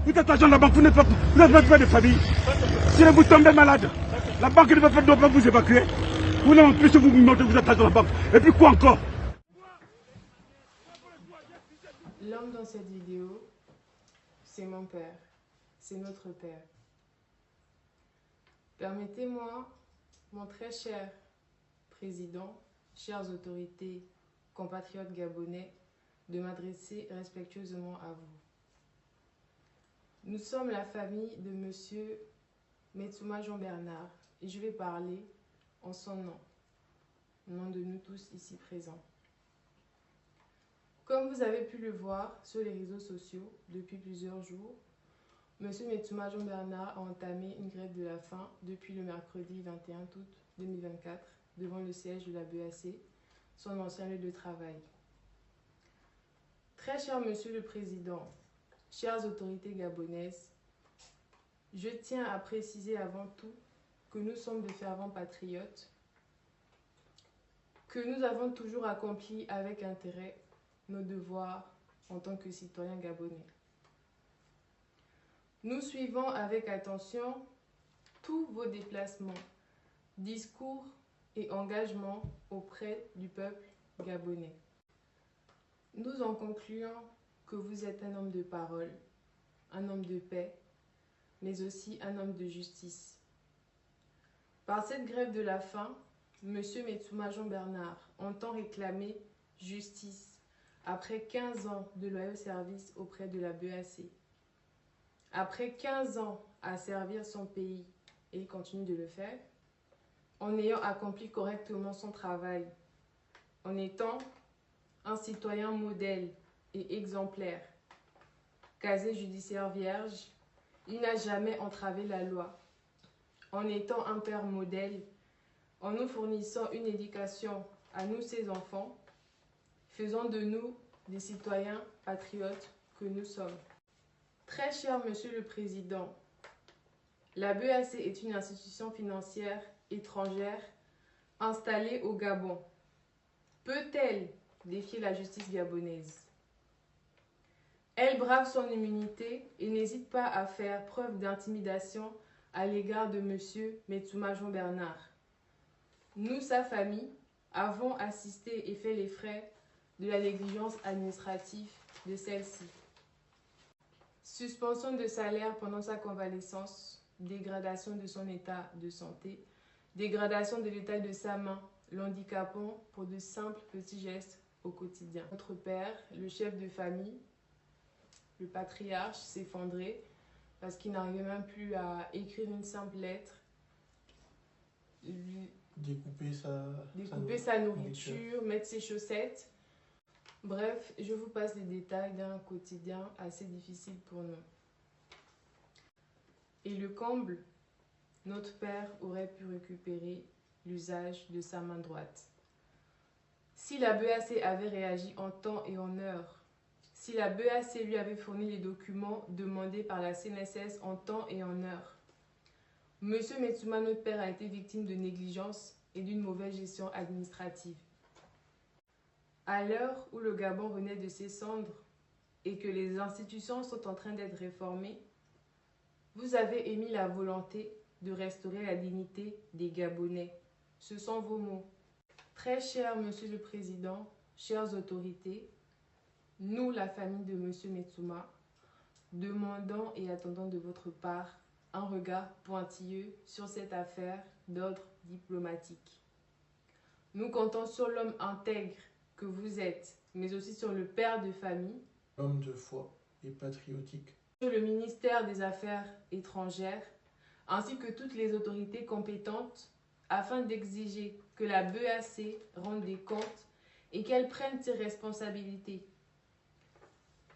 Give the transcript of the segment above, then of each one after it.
Vous êtes agent de la banque, vous n'êtes pas de famille. Si vous tombez malade, la banque ne doit pas vous évacuer. Vous n'avez plus vous montrez que vous êtes agent de la banque. Et puis quoi encore? L'homme dans cette vidéo, c'est mon père. C'est notre père. Permettez-moi, mon très cher président, chères autorités, compatriotes gabonais, de m'adresser respectueusement à vous. Nous sommes la famille de Monsieur Metsouma Jean-Bernard et je vais parler en son nom, au nom de nous tous ici présents. Comme vous avez pu le voir sur les réseaux sociaux depuis plusieurs jours, Monsieur Metsouma Jean-Bernard a entamé une grève de la faim depuis le mercredi 21 août 2024 devant le siège de la BAC, son ancien lieu de travail. Très cher Monsieur le Président, chères autorités gabonaises, je tiens à préciser avant tout que nous sommes de fervents patriotes, que nous avons toujours accompli avec intérêt nos devoirs en tant que citoyens gabonais. Nous suivons avec attention tous vos déplacements, discours et engagements auprès du peuple gabonais. Nous en concluons que vous êtes un homme de parole, un homme de paix, mais aussi un homme de justice. Par cette grève de la faim, M. Metsouma Jean-Bernard entend réclamer justice après 15 ans de loyaux services auprès de la BAC. Après 15 ans à servir son pays, et il continue de le faire, en ayant accompli correctement son travail, en étant un citoyen modèle et exemplaire, casier judiciaire vierge, il n'a jamais entravé la loi. En étant un père modèle, en nous fournissant une éducation à nous, ses enfants, faisant de nous des citoyens patriotes que nous sommes. Très cher Monsieur le Président, la BAC est une institution financière étrangère installée au Gabon. Peut-elle défier la justice gabonaise? Elle brave son immunité et n'hésite pas à faire preuve d'intimidation à l'égard de M. Metsouma Jean-Bernard. Nous, sa famille, avons assisté et fait les frais de la négligence administrative de celle-ci. Suspension de salaire pendant sa convalescence, dégradation de son état de santé, dégradation de l'état de sa main, l'handicapant pour de simples petits gestes au quotidien. Notre père, le chef de famille, le patriarche, s'effondrait parce qu'il n'arrivait même plus à écrire une simple lettre, découper sa nourriture, mettre ses chaussettes. Bref, je vous passe les détails d'un quotidien assez difficile pour nous. Et le comble, notre père aurait pu récupérer l'usage de sa main droite. Si la BAC avait réagi en temps et en heure, si la BAC lui avait fourni les documents demandés par la CNSS en temps et en heure, Monsieur Metsouma, notre père, a été victime de négligence et d'une mauvaise gestion administrative. À l'heure où le Gabon renaît de ses cendres et que les institutions sont en train d'être réformées, vous avez émis la volonté de restaurer la dignité des Gabonais. Ce sont vos mots. Très cher Monsieur le Président, chères autorités, nous, la famille de Monsieur Metsouma, demandons et attendons de votre part un regard pointilleux sur cette affaire d'ordre diplomatique. Nous comptons sur l'homme intègre que vous êtes, mais aussi sur le père de famille, homme de foi et patriotique, sur le ministère des Affaires étrangères, ainsi que toutes les autorités compétentes, afin d'exiger que la BAC rende des comptes et qu'elle prenne ses responsabilités.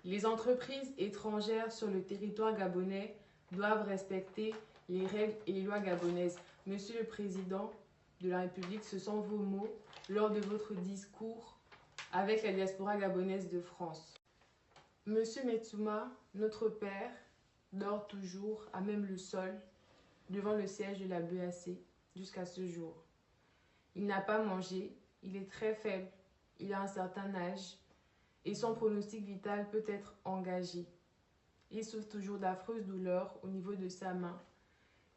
Les entreprises étrangères sur le territoire gabonais doivent respecter les règles et les lois gabonaises. Monsieur le Président de la République, ce sont vos mots lors de votre discours avec la diaspora gabonaise de France. Monsieur Metsouma, notre père, dort toujours à même le sol devant le siège de la BAC jusqu'à ce jour. Il n'a pas mangé, il est très faible, il a un certain âge et son pronostic vital peut être engagé. Il souffre toujours d'affreuses douleurs au niveau de sa main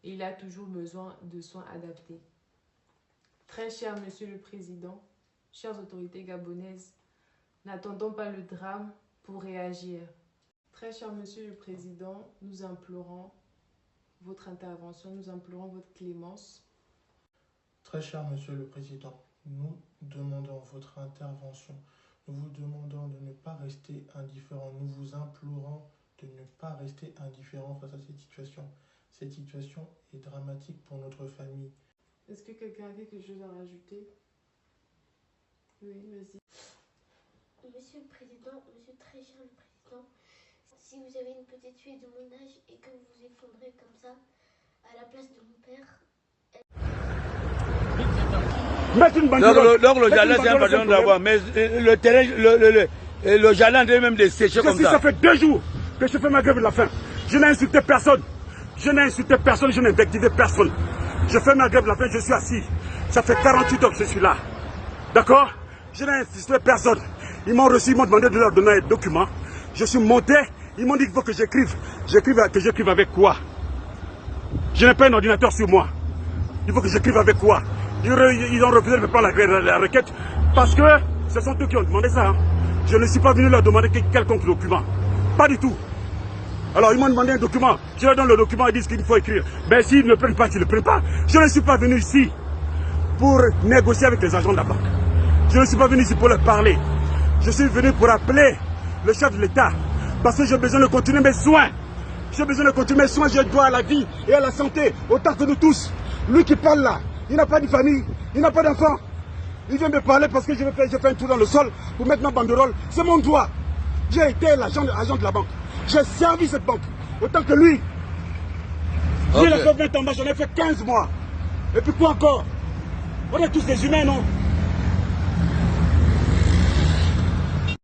et il a toujours besoin de soins adaptés. Très cher Monsieur le Président, chères autorités gabonaises, n'attendons pas le drame pour réagir. Très cher Monsieur le Président, nous implorons votre intervention, nous implorons votre clémence. Très cher Monsieur le Président, nous demandons votre intervention. Nous vous demandons de ne pas rester indifférent. Nous vous implorons de ne pas rester indifférent face à cette situation. Cette situation est dramatique pour notre famille. Est-ce que quelqu'un a quelque chose à rajouter? Oui, vas-y. Monsieur le Président, Monsieur très cher le Président, si vous avez une petite fille de mon âge et que vous vous effondrez comme ça, à la place de mon père... Mettre une banderole. Donc le jardin, c'est un bâtiment d'abord, mais le terrain, le jardin devait même dessécher comme ça. Ça fait 2 jours que je fais ma grève de la faim. Je n'ai insulté personne. Je n'ai insulté personne, je n'ai invectivé personne. Je fais ma grève de la faim, je suis assis. Ça fait 48 heures que je suis là. D'accord? Je n'ai insulté personne. Ils m'ont reçu, ils m'ont demandé de leur donner un document. Je suis monté, ils m'ont dit qu'il faut que j'écrive. Que j'écrive avec quoi? Je n'ai pas un ordinateur sur moi. Il faut que j'écrive avec quoi? Ils ont refusé de me prendre la requête parce que ce sont eux qui ont demandé ça. Hein. Je ne suis pas venu leur demander quelconque document. Pas du tout. Alors ils m'ont demandé un document. Je leur donne le document, ils disent qu'il faut écrire. Mais s'ils ne le prennent pas, s'ils ne le prennent pas. Je ne suis pas venu ici pour négocier avec les agents de la banque. Je ne suis pas venu ici pour leur parler. Je suis venu pour appeler le chef de l'État. Parce que j'ai besoin de continuer mes soins. J'ai besoin de continuer mes soins, je dois à la vie et à la santé, autant que nous tous. Lui qui parle là, il n'a pas de famille, il n'a pas d'enfant. Il vient me parler parce que je fais un tour dans le sol pour mettre ma banderole. C'est mon droit. J'ai été l'agent de la banque. J'ai servi cette banque, autant que lui. Okay. Il a fait 20 ans, moi j'en ai fait 15 mois. Et puis quoi encore? On est tous des humains, non?